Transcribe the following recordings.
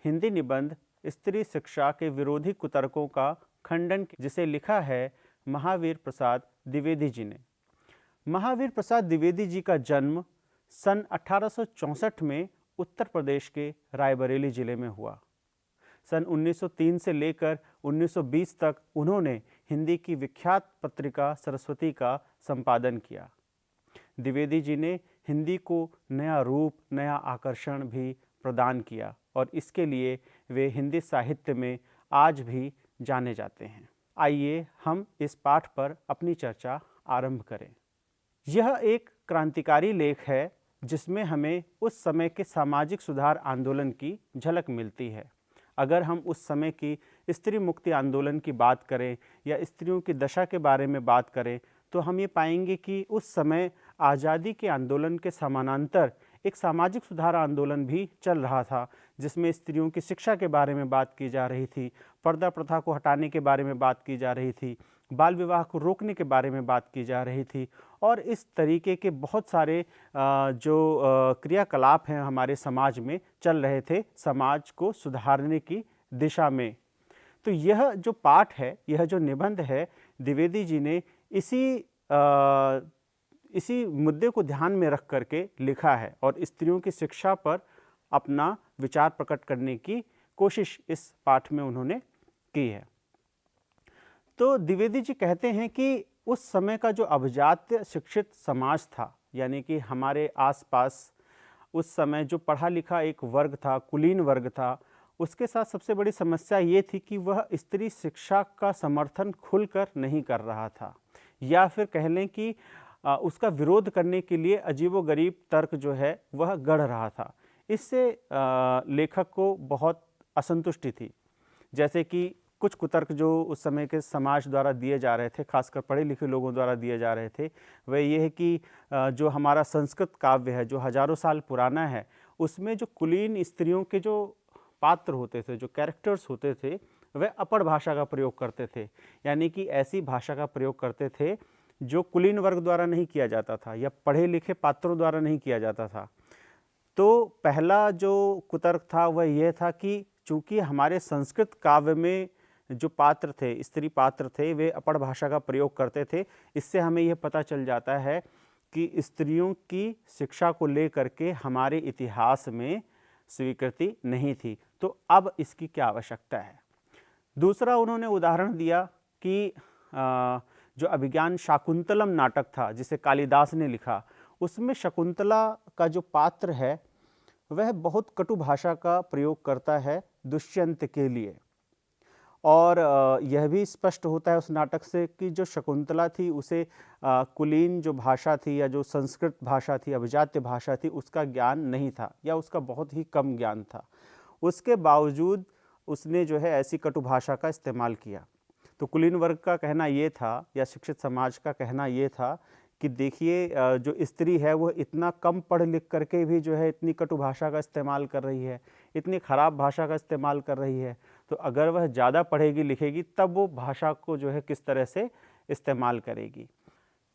हिंदी निबंध स्त्री शिक्षा के विरोधी कुतर्कों का खंडन, जिसे लिखा है महावीर प्रसाद द्विवेदी जी ने। महावीर प्रसाद द्विवेदी जी का जन्म सन 1864 में उत्तर प्रदेश के रायबरेली जिले में हुआ। सन 1903 से लेकर 1920 तक उन्होंने हिंदी की विख्यात पत्रिका सरस्वती का संपादन किया। द्विवेदी जी ने हिंदी को नया रूप, नया आकर्षण भी प्रदान किया और इसके लिए वे हिंदी साहित्य में आज भी जाने जाते हैं। आइए हम इस पाठ पर अपनी चर्चा आरंभ करें। यह एक क्रांतिकारी लेख है जिसमें हमें उस समय के सामाजिक सुधार आंदोलन की झलक मिलती है। अगर हम उस समय की स्त्री मुक्ति आंदोलन की बात करें या स्त्रियों की दशा के बारे में बात करें तो हम ये पाएंगे कि उस समय आज़ादी के आंदोलन के समानांतर एक सामाजिक सुधार आंदोलन भी चल रहा था, जिसमें स्त्रियों की शिक्षा के बारे में बात की जा रही थी, पर्दा प्रथा को हटाने के बारे में बात की जा रही थी, बाल विवाह को रोकने के बारे में बात की जा रही थी और इस तरीके के बहुत सारे जो क्रियाकलाप हैं हमारे समाज में चल रहे थे समाज को सुधारने की दिशा में। तो यह जो पाठ है, यह जो निबंध है, द्विवेदी जी ने इसी मुद्दे को ध्यान में रख करके लिखा है और स्त्रियों की शिक्षा पर अपना विचार प्रकट करने की कोशिश इस पाठ में उन्होंने की है। तो द्विवेदी जी कहते हैं कि उस समय का जो अभिजात्य शिक्षित समाज था, यानी कि हमारे आसपास उस समय जो पढ़ा लिखा एक वर्ग था, कुलीन वर्ग था, उसके साथ सबसे बड़ी समस्या ये थी कि वह स्त्री शिक्षा का समर्थन खुलकर नहीं कर रहा था, या फिर कह लें कि उसका विरोध करने के लिए अजीबोगरीब तर्क जो है वह गढ़ रहा था। इससे लेखक को बहुत असंतुष्टि थी। जैसे कि कुछ कुतर्क जो उस समय के समाज द्वारा दिए जा रहे थे, खासकर पढ़े लिखे लोगों द्वारा दिए जा रहे थे, वह ये है कि जो हमारा संस्कृत काव्य है जो हजारों साल पुराना है, उसमें जो कुलीन स्त्रियों के जो पात्र होते थे, जो कैरेक्टर्स होते थे, वह अपढ़ भाषा का प्रयोग करते थे, यानी कि ऐसी भाषा का प्रयोग करते थे जो कुलीन वर्ग द्वारा नहीं किया जाता था या पढ़े लिखे पात्रों द्वारा नहीं किया जाता था। तो पहला जो कुतर्क था वह यह था कि चूंकि हमारे संस्कृत काव्य में जो पात्र थे, स्त्री पात्र थे, वे अपढ़ भाषा का प्रयोग करते थे। इससे हमें यह पता चल जाता है कि स्त्रियों की शिक्षा को लेकर के हमारे इतिहास में स्वीकृति नहीं थी, तो अब इसकी क्या आवश्यकता है। दूसरा उन्होंने उदाहरण दिया कि जो अभिज्ञान शाकुंतलम नाटक था जिसे कालिदास ने लिखा, उसमें शकुंतला का जो पात्र है वह बहुत कटु भाषा का प्रयोग करता है दुष्यंत के लिए, और यह भी स्पष्ट होता है उस नाटक से कि जो शकुंतला थी उसे कुलीन जो भाषा थी या जो संस्कृत भाषा थी, अभिजात्य भाषा थी, उसका ज्ञान नहीं था या उसका बहुत ही कम ज्ञान था। उसके बावजूद उसने जो है ऐसी कटु भाषा का इस्तेमाल किया। तो कुलीन वर्ग का कहना ये था या शिक्षित समाज का कहना ये था कि देखिए जो स्त्री है वह इतना कम पढ़ लिख करके भी जो है इतनी कटु भाषा का इस्तेमाल कर रही है, इतनी खराब भाषा का इस्तेमाल कर रही है, तो अगर वह ज़्यादा पढ़ेगी लिखेगी तब वो भाषा को जो है किस तरह से इस्तेमाल करेगी।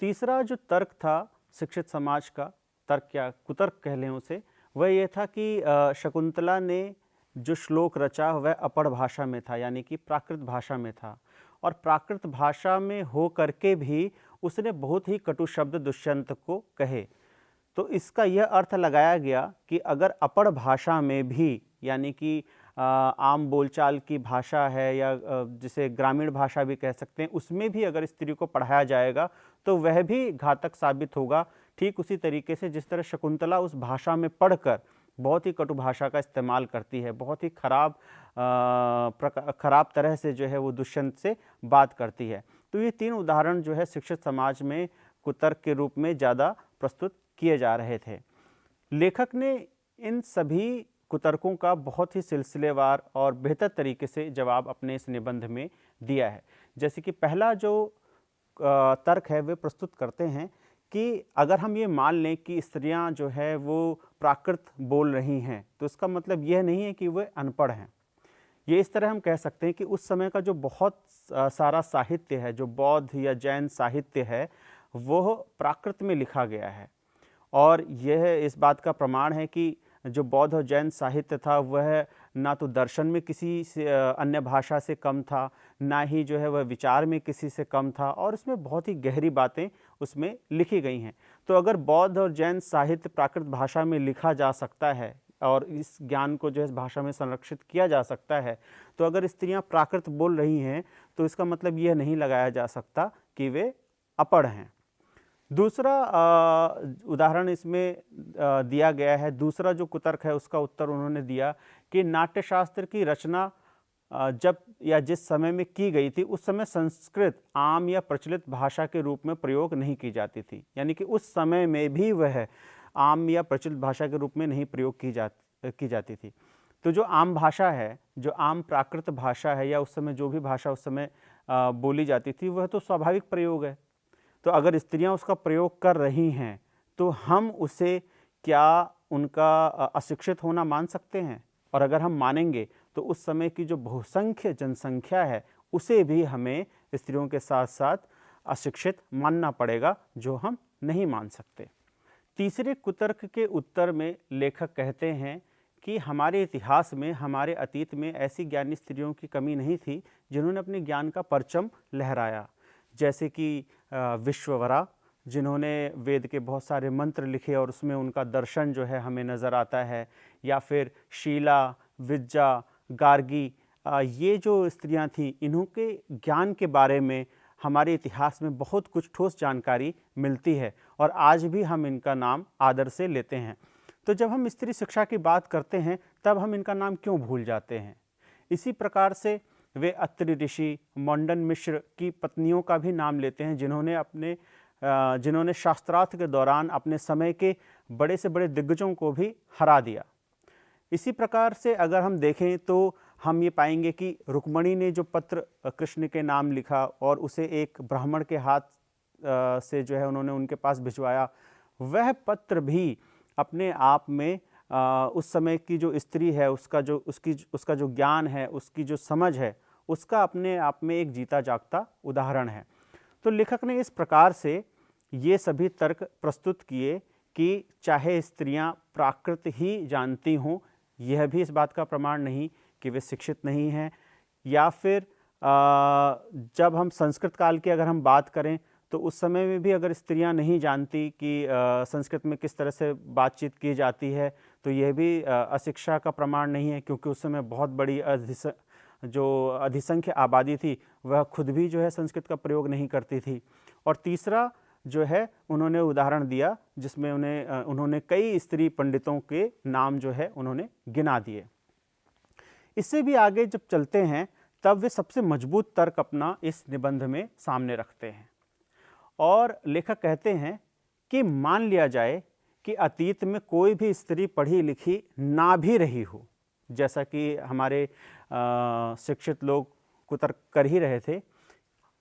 तीसरा जो तर्क था शिक्षित समाज का, तर्क या कुतर्क कह लें उसे, वह ये था कि शकुंतला ने जो श्लोक रचा वह अपढ़ भाषा में था, यानी कि प्राकृत भाषा में था, और प्राकृत भाषा में हो करके भी उसने बहुत ही कटु शब्द दुष्यंत को कहे। तो इसका यह अर्थ लगाया गया कि अगर अपढ़ भाषा में भी, यानी कि आम बोलचाल की भाषा है या जिसे ग्रामीण भाषा भी कह सकते हैं, उसमें भी अगर स्त्री को पढ़ाया जाएगा तो वह भी घातक साबित होगा। ठीक उसी तरीके से जिस तरह शकुंतला उस भाषा में पढ़कर बहुत ही कटु भाषा का इस्तेमाल करती है, बहुत ही खराब तरह से जो है वो दुष्यंत से बात करती है। तो ये तीन उदाहरण जो है शिक्षित समाज में कुतर्क के रूप में ज़्यादा प्रस्तुत किए जा रहे थे। लेखक ने इन सभी कुतर्कों का बहुत ही सिलसिलेवार और बेहतर तरीके से जवाब अपने इस निबंध में दिया है। जैसे कि पहला जो तर्क है वे प्रस्तुत करते हैं कि अगर हम ये मान लें कि स्त्रियां जो है वो प्राकृत बोल रही हैं, तो इसका मतलब यह नहीं है कि वे अनपढ़ हैं। ये इस तरह हम कह सकते हैं कि उस समय का जो बहुत सारा साहित्य है, जो बौद्ध या जैन साहित्य है, वो प्राकृत में लिखा गया है, और यह इस बात का प्रमाण है कि जो बौद्ध और जैन साहित्य था वह ना तो दर्शन में किसी से अन्य भाषा से कम था, ना ही जो है वह विचार में किसी से कम था, और उसमें बहुत ही गहरी बातें उसमें लिखी गई हैं। तो अगर बौद्ध और जैन साहित्य प्राकृत भाषा में लिखा जा सकता है और इस ज्ञान को जो है इस भाषा में संरक्षित किया जा सकता है, तो अगर स्त्रियां प्राकृत बोल रही हैं तो इसका मतलब यह नहीं लगाया जा सकता कि वे अपढ़ हैं। दूसरा उदाहरण इसमें दिया गया है, दूसरा जो कुतर्क है उसका उत्तर उन्होंने दिया कि नाट्यशास्त्र की रचना जब या जिस समय में की गई थी उस समय संस्कृत आम या प्रचलित भाषा के रूप में प्रयोग नहीं की जाती थी, यानी कि उस समय में भी वह आम या प्रचलित भाषा के रूप में नहीं प्रयोग की जाती थी। तो जो आम भाषा है, जो आम प्राकृत भाषा है, या उस समय जो भी भाषा उस समय बोली जाती थी, वह तो स्वाभाविक प्रयोग है। तो अगर स्त्रियां उसका प्रयोग कर रही हैं तो हम उसे क्या उनका अशिक्षित होना मान सकते हैं? और अगर हम मानेंगे तो उस समय की जो बहुसंख्य जनसंख्या है उसे भी हमें स्त्रियों के साथ साथ अशिक्षित मानना पड़ेगा, जो हम नहीं मान सकते। तीसरे कुतर्क के उत्तर में लेखक कहते हैं कि हमारे इतिहास में, हमारे अतीत में ऐसी ज्ञानी स्त्रियों की कमी नहीं थी जिन्होंने अपने ज्ञान का परचम लहराया, जैसे कि विश्ववरा, जिन्होंने वेद के बहुत सारे मंत्र लिखे और उसमें उनका दर्शन जो है हमें नज़र आता है, या फिर शीला, विज्जा, गार्गी, ये जो स्त्रियां थीं, इन्हों के ज्ञान के बारे में हमारे इतिहास में बहुत कुछ ठोस जानकारी मिलती है और आज भी हम इनका नाम आदर से लेते हैं। तो जब हम स्त्री शिक्षा की बात करते हैं तब हम इनका नाम क्यों भूल जाते हैं? इसी प्रकार से वे अत्रि ऋषि, मंडन मिश्र की पत्नियों का भी नाम लेते हैं, जिन्होंने शास्त्रार्थ के दौरान अपने समय के बड़े से बड़े दिग्गजों को भी हरा दिया। इसी प्रकार से अगर हम देखें तो हम ये पाएंगे कि रुक्मणी ने जो पत्र कृष्ण के नाम लिखा और उसे एक ब्राह्मण के हाथ से जो है उन्होंने उनके पास भिजवाया, वह पत्र भी अपने आप में उस समय की जो स्त्री है उसका जो ज्ञान है, उसकी जो समझ है, उसका अपने आप में एक जीता जागता उदाहरण है। तो लेखक ने इस प्रकार से ये सभी तर्क प्रस्तुत किए कि चाहे स्त्रियां प्राकृत ही जानती हों, यह भी इस बात का प्रमाण नहीं कि वे शिक्षित नहीं हैं, या फिर जब हम संस्कृत काल की अगर हम बात करें तो उस समय में भी अगर स्त्रियां नहीं जानती कि संस्कृत में किस तरह से बातचीत की जाती है, तो यह भी अशिक्षा का प्रमाण नहीं है, क्योंकि उस समय बहुत बड़ी जो अधिसंख्य आबादी थी वह खुद भी जो है संस्कृत का प्रयोग नहीं करती थी। और तीसरा जो है उन्होंने उदाहरण दिया जिसमें उन्होंने कई स्त्री पंडितों के नाम जो है उन्होंने गिना दिए। इससे भी आगे जब चलते हैं तब वे सबसे मजबूत तर्क अपना इस निबंध में सामने रखते हैं और लेखक कहते हैं कि मान लिया जाए कि अतीत में कोई भी स्त्री पढ़ी लिखी ना भी रही हो, जैसा कि हमारे शिक्षित लोग कुतर्क कर ही रहे थे,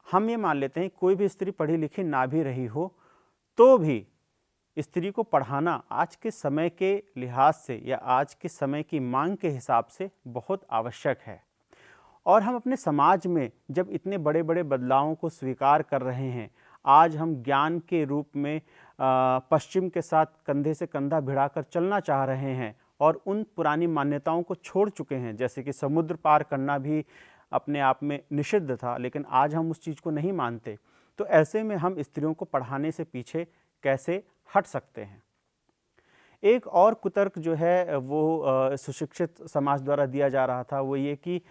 हम ये मान लेते हैं कोई भी स्त्री पढ़ी लिखी ना भी रही हो तो भी स्त्री को पढ़ाना आज के समय के लिहाज से या आज के समय की मांग के हिसाब से बहुत आवश्यक है। और हम अपने समाज में जब इतने बड़े बड़े बदलावों को स्वीकार कर रहे हैं, आज हम ज्ञान के रूप में पश्चिम के साथ कंधे से कंधा भिड़ाकर चलना चाह रहे हैं और उन पुरानी मान्यताओं को छोड़ चुके हैं, जैसे कि समुद्र पार करना भी अपने आप में निषिद्ध था, लेकिन आज हम उस चीज़ को नहीं मानते। तो ऐसे में हम स्त्रियों को पढ़ाने से पीछे कैसे हट सकते हैं? एक और कुतर्क जो है वो सुशिक्षित समाज द्वारा दिया जा रहा था, वो ये कि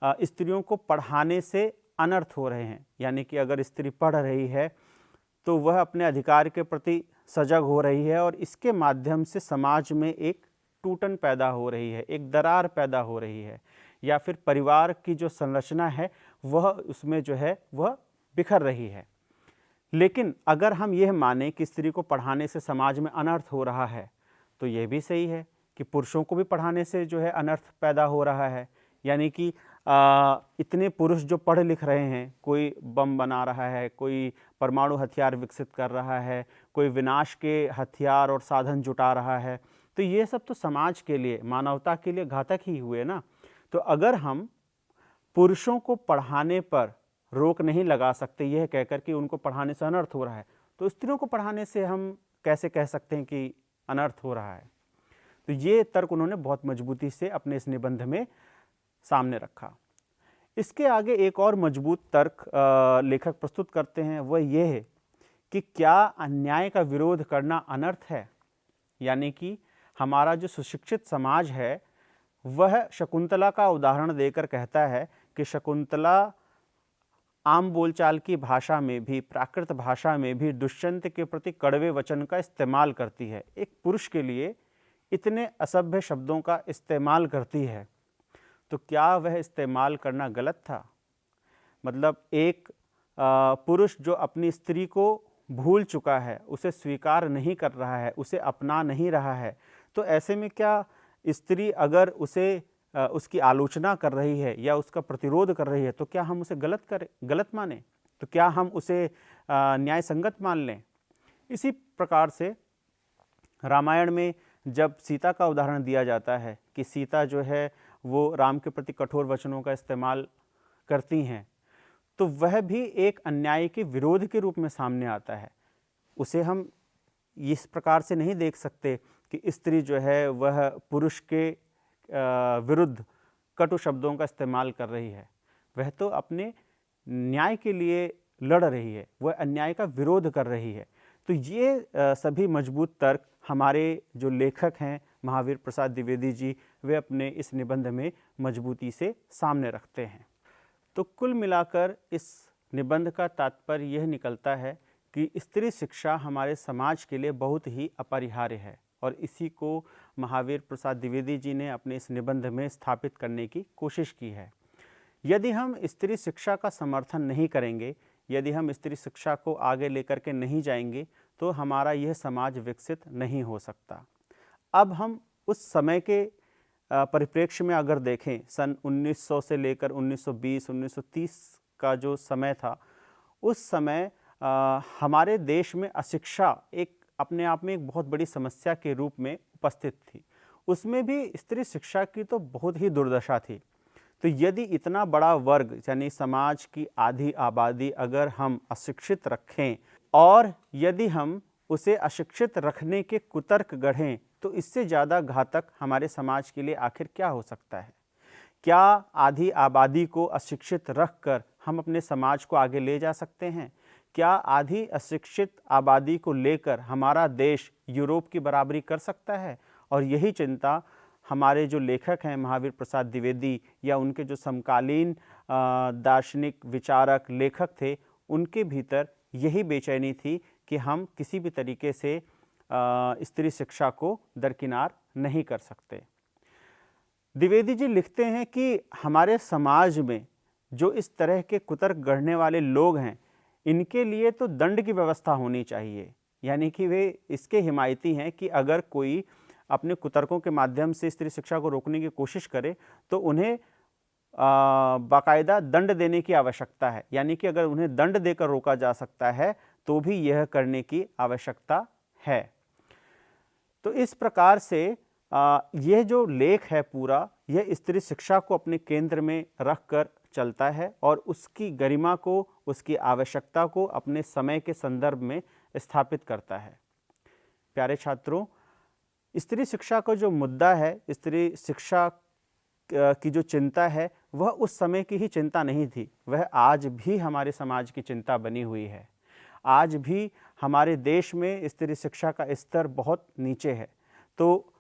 स्त्रियों को पढ़ाने से अनर्थ हो रहे हैं, यानी कि अगर स्त्री पढ़ रही है तो वह अपने अधिकार के प्रति सजग हो रही है और इसके माध्यम से समाज में एक टूटन पैदा हो रही है, एक दरार पैदा हो रही है, या फिर परिवार की जो संरचना है वह उसमें जो है वह बिखर रही है। लेकिन अगर हम यह माने कि स्त्री को पढ़ाने से समाज में अनर्थ हो रहा है, तो यह भी सही है कि पुरुषों को भी पढ़ाने से जो है अनर्थ पैदा हो रहा है। यानी कि इतने पुरुष जो पढ़ लिख रहे हैं, कोई बम बना रहा है, कोई परमाणु हथियार विकसित कर रहा है, कोई विनाश के हथियार और साधन जुटा रहा है, तो ये सब तो समाज के लिए, मानवता के लिए घातक ही हुए ना। तो अगर हम पुरुषों को पढ़ाने पर रोक नहीं लगा सकते यह कहकर कि उनको पढ़ाने से अनर्थ हो रहा है, तो स्त्रियों को पढ़ाने से हम कैसे कह सकते हैं कि अनर्थ हो रहा है? तो ये तर्क उन्होंने बहुत मजबूती से अपने इस निबंध में सामने रखा। इसके आगे एक और मजबूत तर्क लेखक प्रस्तुत करते हैं, वह यह है कि क्या अन्याय का विरोध करना अनर्थ है। यानी कि हमारा जो सुशिक्षित समाज है वह शकुंतला का उदाहरण देकर कहता है कि शकुंतला आम बोलचाल की भाषा में भी, प्राकृत भाषा में भी दुष्यंत के प्रति कड़वे वचन का इस्तेमाल करती है। एक पुरुष के लिए इतने असभ्य शब्दों का इस्तेमाल करती है, तो क्या वह इस्तेमाल करना गलत था? मतलब एक पुरुष जो अपनी स्त्री को भूल चुका है, उसे स्वीकार नहीं कर रहा है, उसे अपना नहीं रहा है, तो ऐसे में क्या स्त्री अगर उसे उसकी आलोचना कर रही है या उसका प्रतिरोध कर रही है, तो क्या हम उसे गलत माने? तो क्या हम उसे न्याय संगत मान लें? इसी प्रकार से रामायण में जब सीता का उदाहरण दिया जाता है कि सीता जो है वो राम के प्रति कठोर वचनों का इस्तेमाल करती हैं, तो वह भी एक अन्याय के विरोध के रूप में सामने आता है। उसे हम इस प्रकार से नहीं देख सकते कि स्त्री जो है वह पुरुष के विरुद्ध कटु शब्दों का इस्तेमाल कर रही है। वह तो अपने न्याय के लिए लड़ रही है, वह अन्याय का विरोध कर रही है। तो ये सभी मजबूत तर्क हमारे जो लेखक हैं महावीर प्रसाद द्विवेदी जी, वे अपने इस निबंध में मजबूती से सामने रखते हैं। तो कुल मिलाकर इस निबंध का तात्पर्य यह निकलता है कि स्त्री शिक्षा हमारे समाज के लिए बहुत ही अपरिहार्य है, और इसी को महावीर प्रसाद द्विवेदी जी ने अपने इस निबंध में स्थापित करने की कोशिश की है। यदि हम स्त्री शिक्षा का समर्थन नहीं करेंगे, यदि हम स्त्री शिक्षा को आगे लेकर के नहीं जाएंगे, तो हमारा यह समाज विकसित नहीं हो सकता। अब हम उस समय के परिप्रेक्ष्य में अगर देखें, सन 1900 से लेकर 1920, 1930 का जो समय था, उस समय हमारे देश में अशिक्षा एक अपने आप में एक बहुत बड़ी समस्या के रूप में उपस्थित थी। उसमें भी स्त्री शिक्षा की तो बहुत ही दुर्दशा थी। तो यदि इतना बड़ा वर्ग यानी समाज की आधी आबादी अगर हम अशिक्षित रखें, और यदि हम उसे अशिक्षित रखने के कुतर्क गढ़ें, तो इससे ज़्यादा घातक हमारे समाज के लिए आखिर क्या हो सकता है? क्या आधी आबादी को अशिक्षित रखकर हम अपने समाज को आगे ले जा सकते हैं? क्या आधी अशिक्षित आबादी को लेकर हमारा देश यूरोप की बराबरी कर सकता है? और यही चिंता हमारे जो लेखक हैं महावीर प्रसाद द्विवेदी या उनके जो समकालीन दार्शनिक विचारक लेखक थे, उनके भीतर यही बेचैनी थी कि हम किसी भी तरीके से स्त्री शिक्षा को दरकिनार नहीं कर सकते। द्विवेदी जी लिखते हैं कि हमारे समाज में जो इस तरह के कुतर्क गढ़ने वाले लोग हैं, इनके लिए तो दंड की व्यवस्था होनी चाहिए। यानी कि वे इसके हिमायती हैं कि अगर कोई अपने कुतर्कों के माध्यम से स्त्री शिक्षा को रोकने की कोशिश करे, तो उन्हें बाकायदा दंड देने की आवश्यकता है। यानी कि अगर उन्हें दंड देकर रोका जा सकता है, तो भी यह करने की आवश्यकता है। तो इस प्रकार से यह जो लेख है पूरा, यह स्त्री शिक्षा को अपने केंद्र में रखकर चलता है और उसकी गरिमा को, उसकी आवश्यकता को अपने समय के संदर्भ में स्थापित करता है। प्यारे छात्रों, स्त्री शिक्षा का जो मुद्दा है, स्त्री शिक्षा की जो चिंता है, वह उस समय की ही चिंता नहीं थी, वह आज भी हमारे समाज की चिंता बनी हुई है। आज भी हमारे देश में स्त्री शिक्षा का स्तर बहुत नीचे है। तो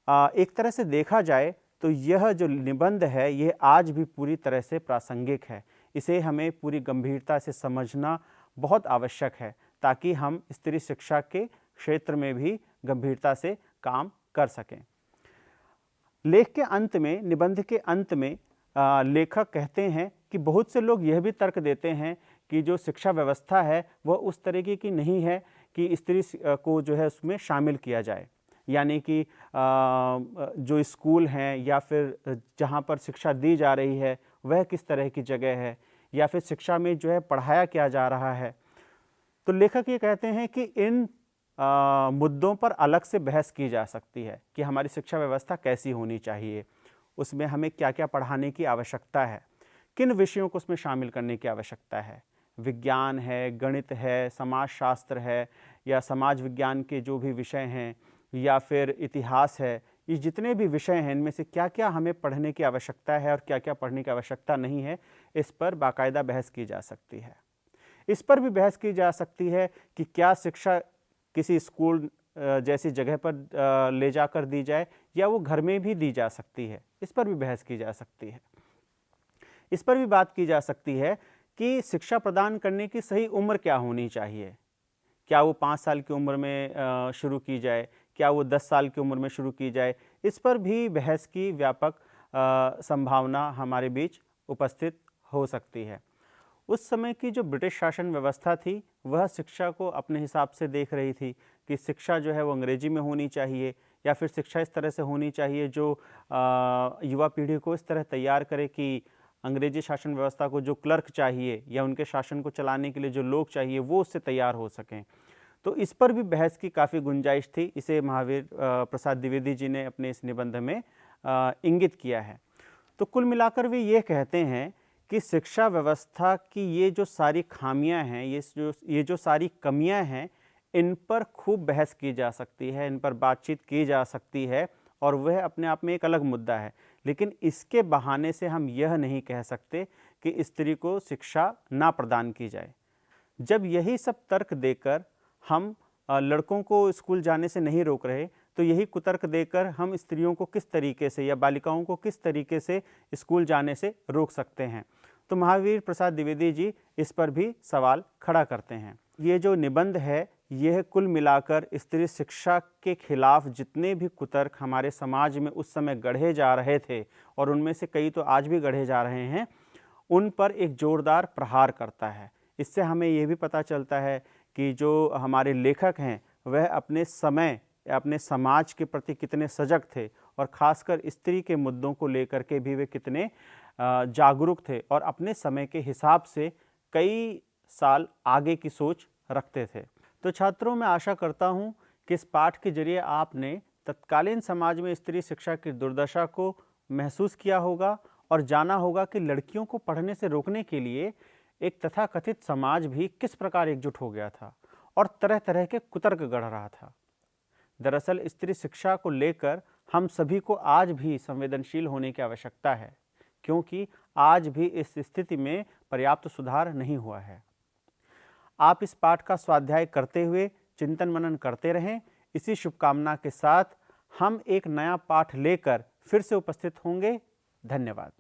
एक तरह से देखा जाए तो यह जो निबंध है, यह आज भी पूरी तरह से प्रासंगिक है। इसे हमें पूरी गंभीरता से समझना बहुत आवश्यक है, ताकि हम स्त्री शिक्षा के क्षेत्र में भी गंभीरता से काम कर सकें। लेख के अंत में, निबंध के अंत में लेखक कहते हैं कि बहुत से लोग यह भी तर्क देते हैं कि जो शिक्षा व्यवस्था है वह उस तरीके की नहीं है कि स्त्री को जो है उसमें शामिल किया जाए। यानी कि जो स्कूल हैं या फिर जहाँ पर शिक्षा दी जा रही है वह किस तरह की जगह है, या फिर शिक्षा में जो है पढ़ाया क्या जा रहा है। तो लेखक ये कहते हैं कि इन मुद्दों पर अलग से बहस की जा सकती है कि हमारी शिक्षा व्यवस्था कैसी होनी चाहिए, उसमें हमें क्या क्या पढ़ाने की आवश्यकता है, किन विषयों को उसमें शामिल करने की आवश्यकता है। विज्ञान है, गणित है, समाजशास्त्र है, या समाज विज्ञान के जो भी विषय हैं, या फिर इतिहास है, ये जितने भी विषय हैं इनमें से क्या क्या हमें पढ़ने की आवश्यकता है और क्या क्या पढ़ने की आवश्यकता नहीं है, इस पर बाकायदा बहस की जा सकती है। इस पर भी बहस की जा सकती है कि क्या शिक्षा किसी स्कूल जैसी जगह पर ले जाकर दी जाए या वो घर में भी दी जा सकती है, इस पर भी बहस की जा सकती है। इस पर भी बात की जा सकती है कि शिक्षा प्रदान करने की सही उम्र क्या होनी चाहिए। क्या वो 5 साल की उम्र में शुरू की जाए, क्या वो 10 साल की उम्र में शुरू की जाए, इस पर भी बहस की व्यापक संभावना हमारे बीच उपस्थित हो सकती है। उस समय की जो ब्रिटिश शासन व्यवस्था थी वह शिक्षा को अपने हिसाब से देख रही थी कि शिक्षा जो है वो अंग्रेजी में होनी चाहिए या फिर शिक्षा इस तरह से होनी चाहिए जो युवा पीढ़ी को इस तरह तैयार करे कि अंग्रेजी शासन व्यवस्था को जो क्लर्क चाहिए या उनके शासन को चलाने के लिए जो लोग चाहिए वो उससे तैयार हो सकें। तो इस पर भी बहस की काफ़ी गुंजाइश थी। इसे महावीर प्रसाद द्विवेदी जी ने अपने इस निबंध में इंगित किया है। तो कुल मिलाकर वे ये कहते हैं कि शिक्षा व्यवस्था की ये जो सारी खामियां हैं, ये जो सारी कमियां हैं, इन पर खूब बहस की जा सकती है, इन पर बातचीत की जा सकती है और वह अपने आप में एक अलग मुद्दा है। लेकिन इसके बहाने से हम यह नहीं कह सकते कि स्त्री को शिक्षा ना प्रदान की जाए। जब यही सब तर्क देकर हम लड़कों को स्कूल जाने से नहीं रोक रहे, तो यही कुतर्क देकर हम स्त्रियों को किस तरीके से या बालिकाओं को किस तरीके से स्कूल जाने से रोक सकते हैं। तो महावीर प्रसाद द्विवेदी जी इस पर भी सवाल खड़ा करते हैं। ये जो निबंध है यह कुल मिलाकर स्त्री शिक्षा के खिलाफ जितने भी कुतर्क हमारे समाज में उस समय गढ़े जा रहे थे और उनमें से कई तो आज भी गढ़े जा रहे हैं, उन पर एक जोरदार प्रहार करता है। इससे हमें ये भी पता चलता है कि जो हमारे लेखक हैं वह अपने समय अपने समाज के प्रति कितने सजग थे और ख़ासकर स्त्री के मुद्दों को लेकर के भी वे कितने जागरूक थे और अपने समय के हिसाब से कई साल आगे की सोच रखते थे। तो छात्रों, मैं आशा करता हूँ कि इस पाठ के जरिए आपने तत्कालीन समाज में स्त्री शिक्षा की दुर्दशा को महसूस किया होगा और जाना होगा कि लड़कियों को पढ़ने से रोकने के लिए एक तथाकथित समाज भी किस प्रकार एकजुट हो गया था और तरह तरह के कुतर्क गढ़ रहा था। दरअसल स्त्री शिक्षा को लेकर हम सभी को आज भी संवेदनशील होने की आवश्यकता है, क्योंकि आज भी इस स्थिति में पर्याप्त सुधार नहीं हुआ है। आप इस पाठ का स्वाध्याय करते हुए चिंतन मनन करते रहें। इसी शुभकामना के साथ हम एक नया पाठ लेकर फिर से उपस्थित होंगे। धन्यवाद।